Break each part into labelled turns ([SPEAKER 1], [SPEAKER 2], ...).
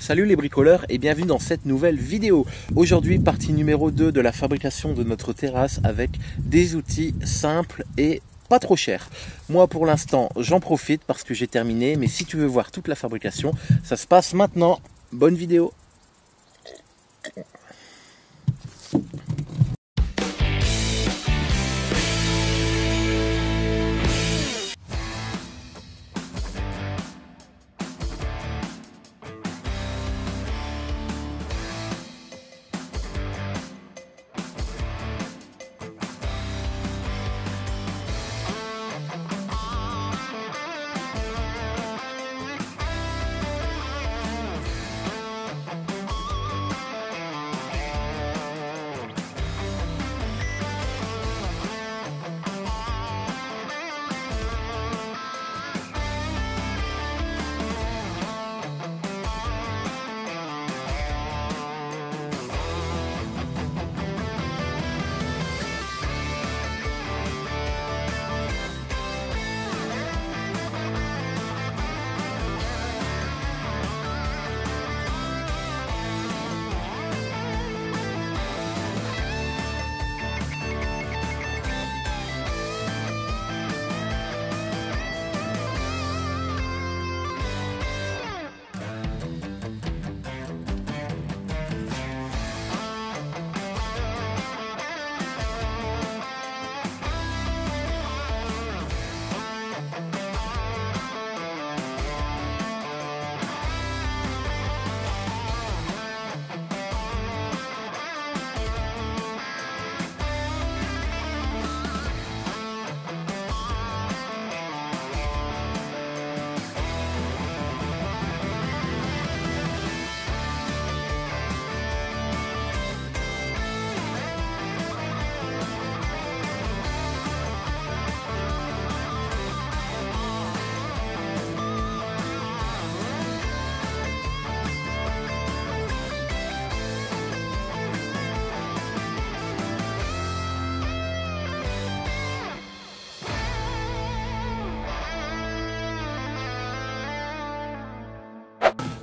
[SPEAKER 1] Salut les bricoleurs et bienvenue dans cette nouvelle vidéo. Aujourd'hui, partie numéro 2 de la fabrication de notre terrasse avec des outils simples et pas trop chers. Moi pour l'instant j'en profite parce que j'ai terminé, mais si tu veux voir toute la fabrication, ça se passe maintenant. Bonne vidéo.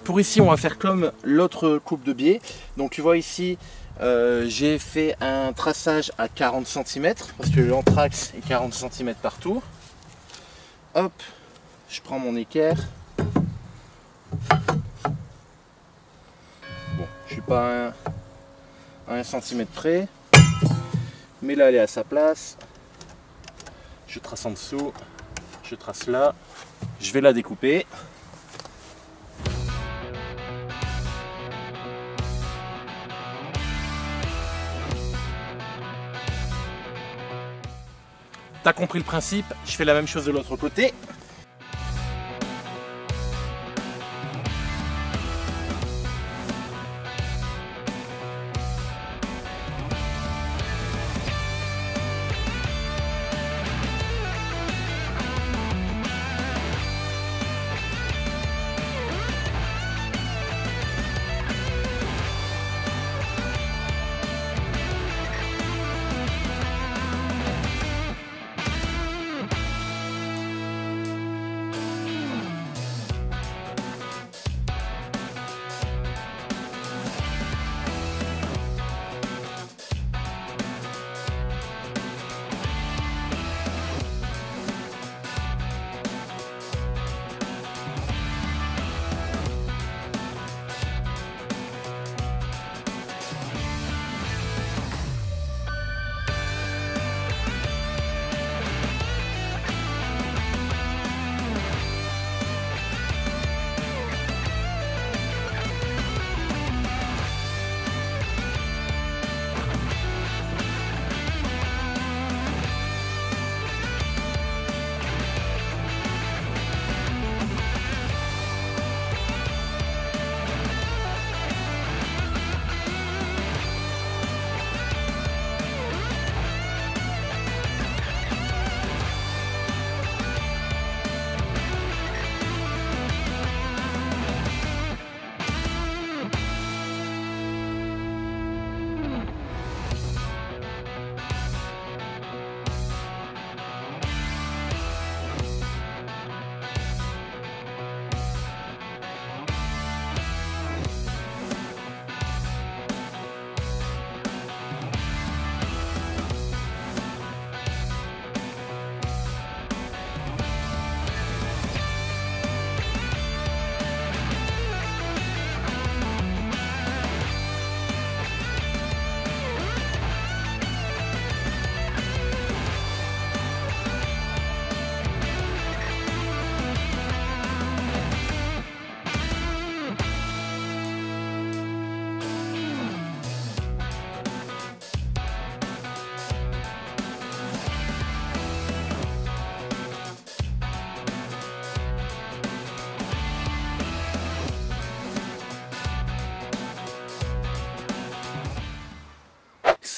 [SPEAKER 1] Pour ici, on va faire comme l'autre coupe de biais. Donc tu vois ici, j'ai fait un traçage à 40 cm parce que l'anthrax est 40 cm par tour. Hop, je prends mon équerre. Bon, je suis pas à 1 cm près, mais là elle est à sa place. Je trace en dessous, je trace là, je vais la découper. T'as compris le principe, je fais la même chose de l'autre côté.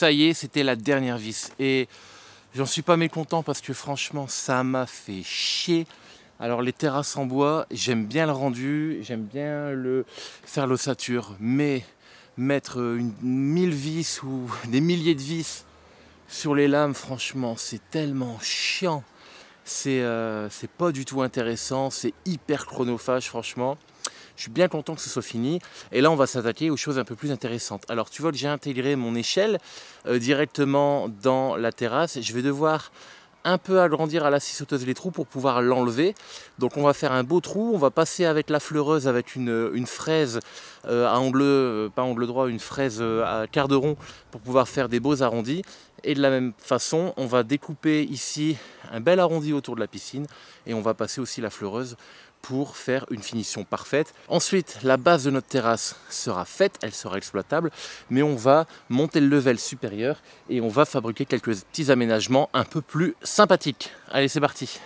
[SPEAKER 1] ça y est, c'était la dernière vis. Et j'en suis pas mécontent parce que franchement, ça m'a fait chier. Alors les terrasses en bois, j'aime bien le rendu, j'aime bien faire l'ossature, mais mettre 1000 vis ou des milliers de vis sur les lames, franchement, c'est tellement chiant. C'est pas du tout intéressant, c'est hyper chronophage, franchement. Je suis bien content que ce soit fini. Et là, on va s'attaquer aux choses un peu plus intéressantes. Alors, tu vois que j'ai intégré mon échelle directement dans la terrasse. Je vais devoir un peu agrandir à la scie sauteuse les trous pour pouvoir l'enlever. Donc, on va faire un beau trou. On va passer avec la fleureuse, avec une fraise à angle, pas angle droit, une fraise à quart de rond pour pouvoir faire des beaux arrondis. Et de la même façon, on va découper ici un bel arrondi autour de la piscine. Et on va passer aussi la fleureuse pour faire une finition parfaite. Ensuite, la base de notre terrasse sera faite, elle sera exploitable, mais on va monter le level supérieur et on va fabriquer quelques petits aménagements un peu plus sympathiques. Allez, c'est parti!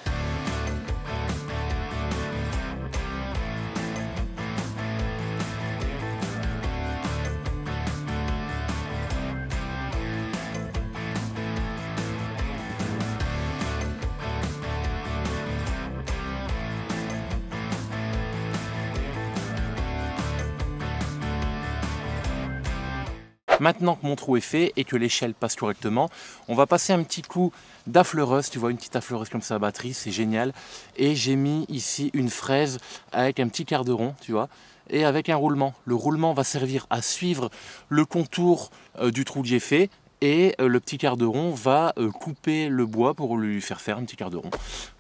[SPEAKER 1] Maintenant que mon trou est fait et que l'échelle passe correctement, on va passer un petit coup d'affleureuse, tu vois, une petite affleureuse comme ça à batterie, c'est génial. Et j'ai mis ici une fraise avec un petit quart de rond, tu vois, et avec un roulement. Le roulement va servir à suivre le contour du trou que j'ai fait. Et le petit quart de rond va couper le bois pour lui faire un petit quart de rond.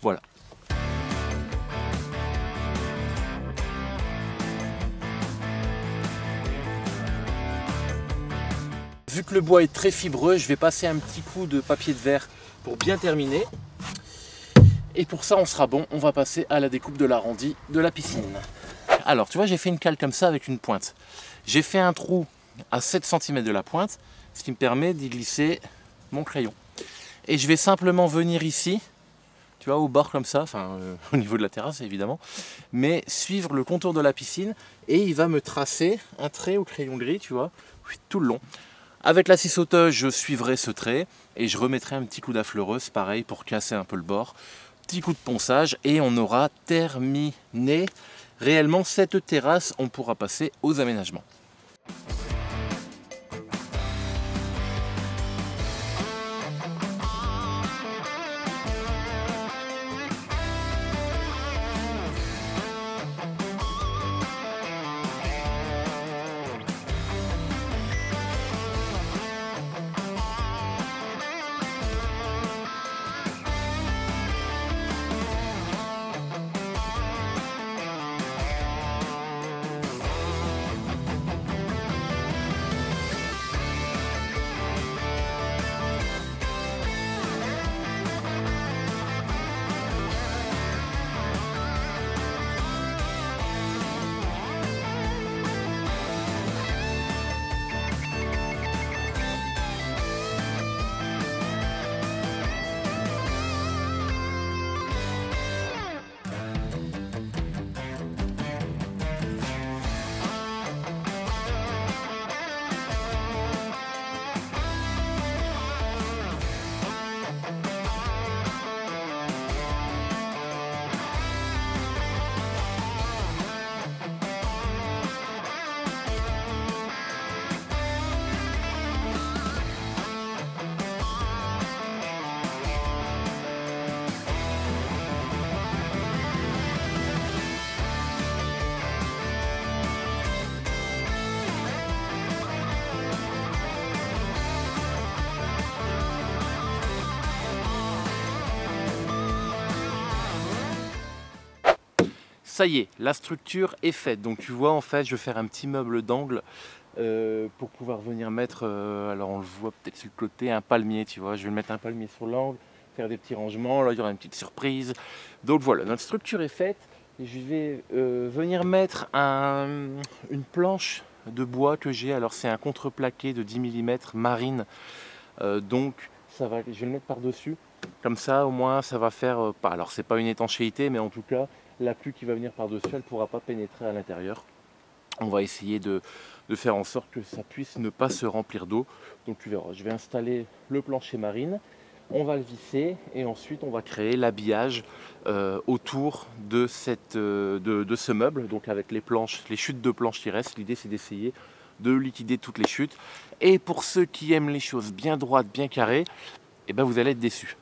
[SPEAKER 1] Voilà. Vu que le bois est très fibreux, je vais passer un petit coup de papier de verre pour bien terminer. Et pour ça, on sera bon. On va passer à la découpe de l'arrondi de la piscine. Alors, tu vois, j'ai fait une cale comme ça avec une pointe. J'ai fait un trou à 7 cm de la pointe, ce qui me permet d'y glisser mon crayon. Et je vais simplement venir ici, tu vois, au bord comme ça, enfin au niveau de la terrasse évidemment, mais suivre le contour de la piscine et il va me tracer un trait au crayon gris, tu vois, tout le long. Avec la scie sauteuse, je suivrai ce trait et je remettrai un petit coup d'affleureuse, pareil, pour casser un peu le bord. Petit coup de ponçage et on aura terminé réellement cette terrasse. On pourra passer aux aménagements. Ça y est, la structure est faite. Donc tu vois, en fait, je vais faire un petit meuble d'angle pour pouvoir venir mettre, alors on le voit peut-être sur le côté, un palmier, tu vois. Je vais mettre un palmier sur l'angle, faire des petits rangements. Là, il y aura une petite surprise. Donc voilà, notre structure est faite. Et je vais venir mettre une planche de bois que j'ai. Alors c'est un contreplaqué de 10 mm marine. Donc ça va, je vais le mettre par-dessus. Comme ça, au moins, ça va faire, alors c'est pas une étanchéité, mais en tout cas, la pluie qui va venir par-dessus, elle ne pourra pas pénétrer à l'intérieur. On va essayer de faire en sorte que ça puisse ne pas se remplir d'eau. Donc tu verras, je vais installer le plancher marine, on va le visser et ensuite on va créer l'habillage autour de ce meuble, donc avec les planches, les chutes de planches qui restent. L'idée c'est d'essayer de liquider toutes les chutes. Et pour ceux qui aiment les choses bien droites, bien carrées, eh ben vous allez être déçus.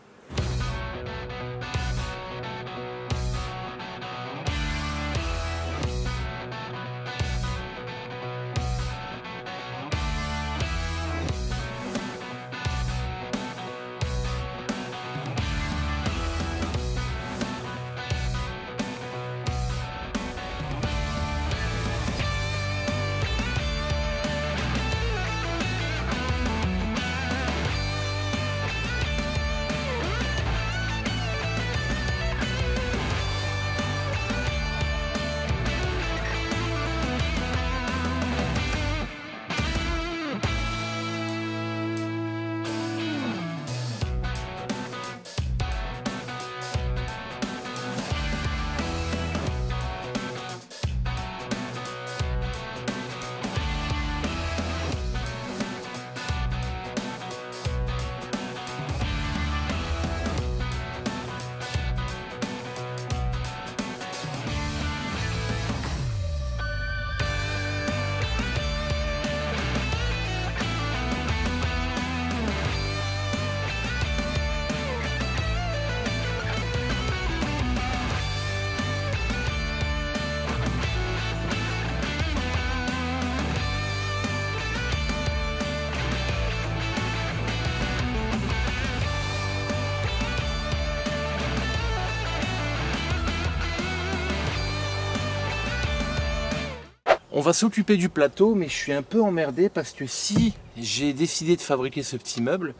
[SPEAKER 1] On va s'occuper du plateau, mais je suis un peu emmerdé parce que si j'ai décidé de fabriquer ce petit meuble,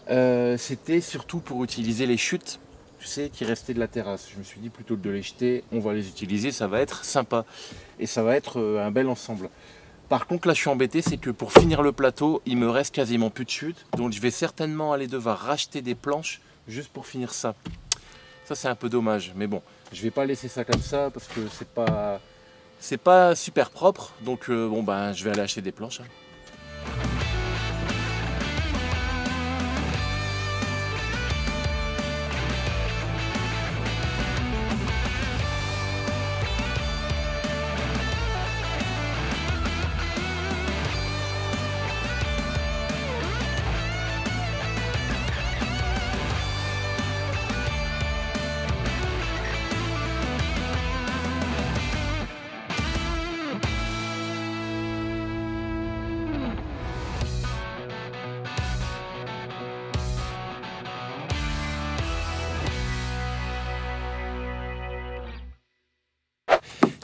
[SPEAKER 1] c'était surtout pour utiliser les chutes, tu sais, qui restaient de la terrasse. Je me suis dit plutôt que de les jeter, on va les utiliser, ça va être sympa et ça va être un bel ensemble. Par contre là je suis embêté, c'est que pour finir le plateau, il me reste quasiment plus de chutes, donc je vais certainement aller devoir racheter des planches juste pour finir ça. Ça c'est un peu dommage, mais bon, je vais pas laisser ça comme ça parce que c'est pas super propre, donc bon ben je vais aller acheter des planches.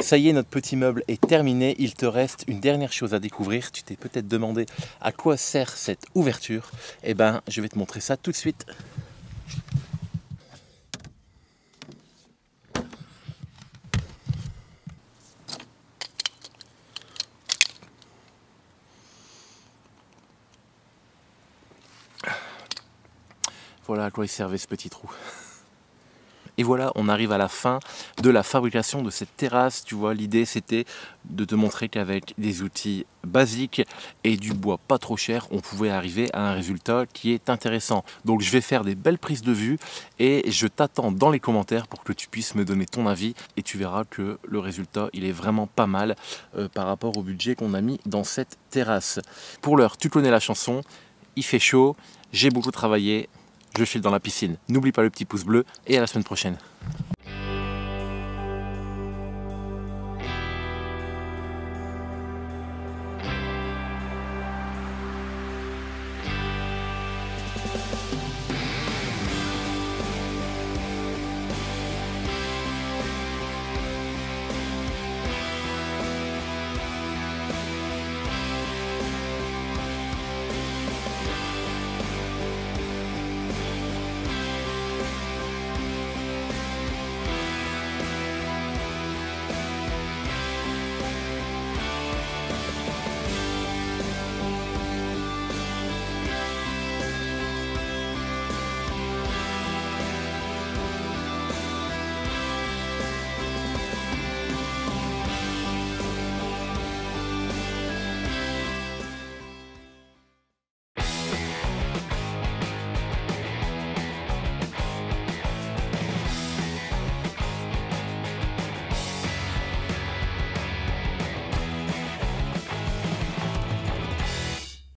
[SPEAKER 1] Ça y est, notre petit meuble est terminé. Il te reste une dernière chose à découvrir. Tu t'es peut-être demandé à quoi sert cette ouverture. Eh ben, je vais te montrer ça tout de suite. Voilà à quoi il servait ce petit trou. Et voilà, on arrive à la fin de la fabrication de cette terrasse. Tu vois, l'idée c'était de te montrer qu'avec des outils basiques et du bois pas trop cher, on pouvait arriver à un résultat qui est intéressant. Donc je vais faire des belles prises de vue et je t'attends dans les commentaires pour que tu puisses me donner ton avis et tu verras que le résultat il est vraiment pas mal par rapport au budget qu'on a mis dans cette terrasse. Pour l'heure, tu connais la chanson, il fait chaud, j'ai beaucoup travaillé. Je file dans la piscine. N'oublie pas le petit pouce bleu et à la semaine prochaine.